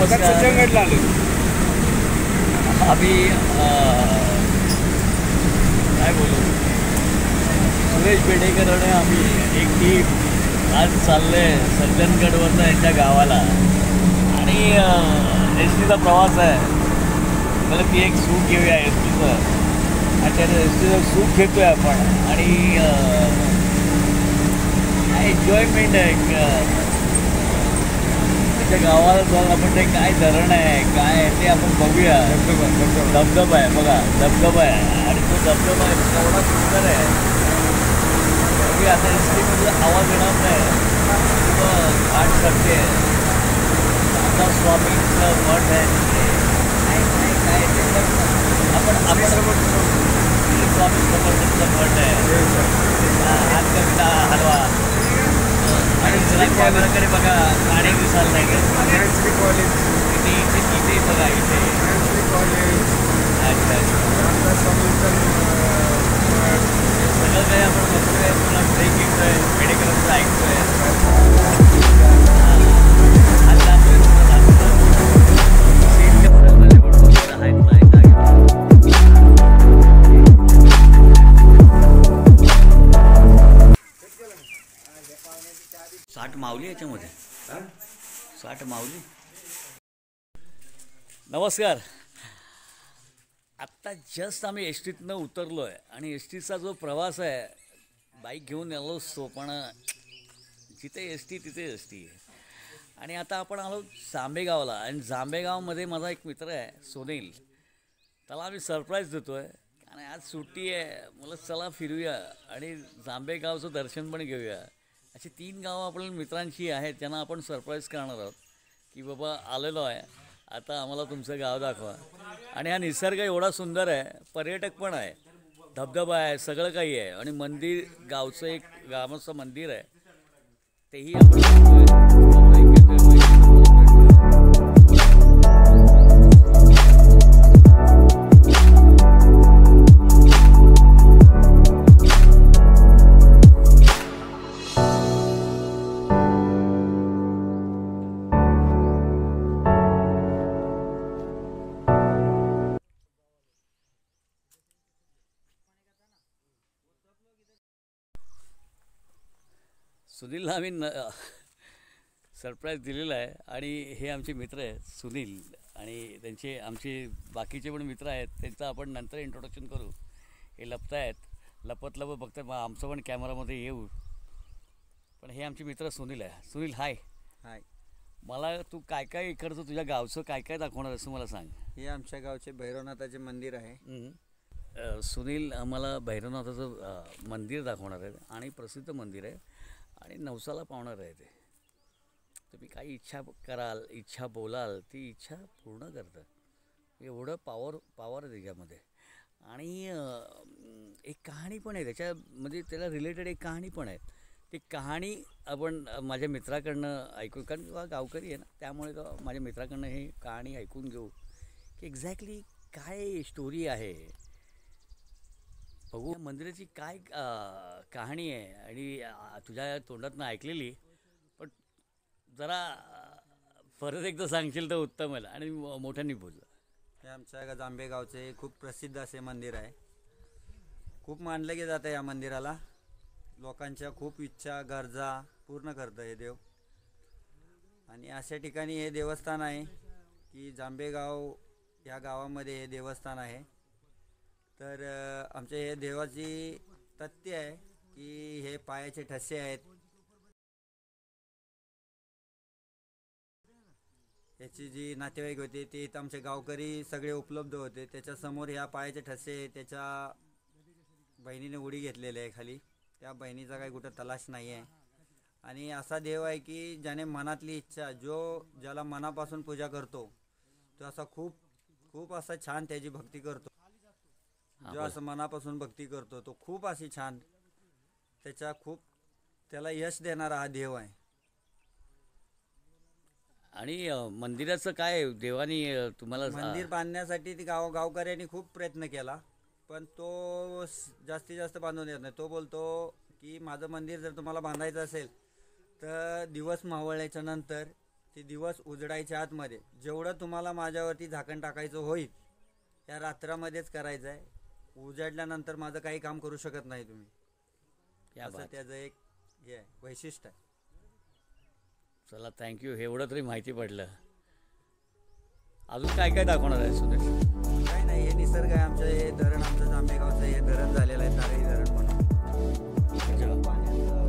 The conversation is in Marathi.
नमस्कार जंगडला आलो. आम्ही काय बोलू, सुरेश पेडेकर आणि आम्ही एक टीम आज चालले सज्जनगडवरनं यांच्या गावाला. आणि एस टीचा प्रवास आहे. मला ती एक सूट घेऊया एस टीचं, आणि त्या एस टीचं सूट घेतोय आपण. आणि एन्जॉयमेंट आहे. त्याच्या गावाला जाऊन आपण ते काय धरण आहे काय आहे ते आपण बघूया. धबधबा आहे बघा, धबधबा आहे. आणि तो धबधबा एवढा सुंदर आहे की आता एस टीमधला आवाज येणार नाही. घाट करते आता स्वामींचं मठ आहे तिथे. काय काय ते आपण स्वामी समर्थांचं मठ आहे. हात कविता हलवा. आणि कॅमेराकडे बघा, गाडी दिसायला नाही का कॉलेज इथे इथे इथे बघा इथे. कॉलेज अच्छा अच्छा, सगळं काही आपण बघतोय. पुन्हा ब्रेक घेतोय, पेडेकरांचं ऐकतोय. आता साठ मावली याच्यामध्ये, 60 मावली. नमस्कार. आत्ता जस्ट आम्ही एस टीतनं उतरलो आहे. आणि एस टीचा जो प्रवास आहे, बाईक घेऊन आलो असतो, पण जिथे एस टी तिथे एस टी. आणि आता आपण आलो जांभेगावला. आणि जांभेगावमध्ये माझा एक मित्र आहे सुनील, त्याला आम्ही सरप्राईज देतो आहे. आणि आज सुट्टी आहे, मला चला फिरूया आणि जांभेगावचं दर्शन पण घेऊया. अशी 3 गावं आपल्या मित्रांची आहेत ज्यांना आपण सरप्राईज करणार आहोत की बाबा आलेलो आहे, आता आम्हाला तुमचं गाव दाखवा. आणि हा निसर्ग एवढा सुंदर आहे, पर्यटक पण आहे, धबधबा आहे, सगळं काही आहे. आणि मंदिर, गावचं एक गावाचं मंदिर आहे, तेही आपण सुनीलला आम्ही सरप्राईज दिलेला आहे. आणि हे आमचे मित्र आहेत सुनील, आणि त्यांचे आमचे बाकीचे पण मित्र आहेत, त्यांचं आपण नंतर इंट्रोडक्शन करू. हे लपत आहेत, लपत बघतात, मग आमचं पण कॅमेरामध्ये येऊ. पण हे आमचे मित्र सुनील आहे. सुनील हाय. हाय. मला तू काय काय इकडचं तुझ्या गावचं काय काय दाखवणार असं मला सांग. हे आमच्या गावचे भैरवनाथाचे मंदिर आहे. सुनील आम्हाला भैरवनाथाचं मंदिर दाखवणार आहे, आणि प्रसिद्ध मंदिर आहे, आणि नवसाला पावणार आहे ते. तुम्ही काही इच्छा कराल, इच्छा बोलाल, ती इच्छा पूर्ण करतं. एवढं पावर आहे त्याच्यामध्ये. आणि एक कहाणी पण आहे त्याच्यामध्ये, त्याला रिलेटेड एक कहाणी पण आहे. ती कहाणी आपण माझ्या मित्राकडनं ऐकू, कारण गावकरी आहे ना, त्यामुळे माझ्या मित्राकडनं ही कहाणी ऐकून घेऊ की एक्झॅक्टली काय स्टोरी आहे. बघू मंदिराची काय कहाणी आहे. आणि तुझ्या तोंडातनं ऐकलेली, पण जरा परत एकदा सांगशील तर उत्तम आहे. आणि मोठ्यांनी बोल. हे आमच्या जांभेगावचे खूप प्रसिद्ध असे मंदिर आहे. खूप मानलं गेलं जातं या मंदिराला. लोकांच्या खूप इच्छा गरजा पूर्ण करतं हे देव. आणि अशा ठिकाणी हे देवस्थान आहे की जांभेगाव या गावामध्ये हे देवस्थान आहे. तर आमच्या हे देवाची तथ्य आहे की हे पायाचे ठसे आहेत. याची जी नातेवाईक होते ते इथं आमचे गावकरी सगळे उपलब्ध होते. त्याच्यासमोर ह्या पायाचे ठसे त्याच्या बहिणीने उडी घेतलेली आहे खाली. त्या बहिणीचा काही कुठं तलाश नाही आहे. आणि असा देव आहे की ज्याने मनातली इच्छा, ज्याला मनापासून पूजा करतो तो असा खूप असा छान त्याची भक्ती करतो. जो असं मनापासून भक्ती करतो तो खूप अशी छान त्याला यश देणारा हा देव आहे. आणि मंदिराचं काय देवानी तुम्हाला मंदिर बांधण्यासाठी ती गावकऱ्यांनी खूप प्रयत्न केला, पण तो जास्तीत जास्त बांधून देत नाही. तो बोलतो की माझं मंदिर जर तुम्हाला बांधायचं असेल तर दिवस मावळल्याच्या नंतर ते दिवस उजडायच्या आतमध्ये जेवढं तुम्हाला माझ्यावरती झाकण टाकायचं होईल त्या रात्रामध्येच करायचं आहे. उजाडल्यानंतर माझं काही काम करू शकत नाही तुम्ही. क्या असं बात. त्याचं एक हे आहे, वैशिष्ट्य आहे. चला थँक्यू, एवढं तरी माहिती पडलं. अजून काय काय दाखवणार आहे सुदेश? काय नाही, हे निसर्ग आहे आमचं. हे धरण आमचं जांभेगावचं हे धरण झालेलं आहे, तारई धरण म्हणून. अच्छा. पाण्याचं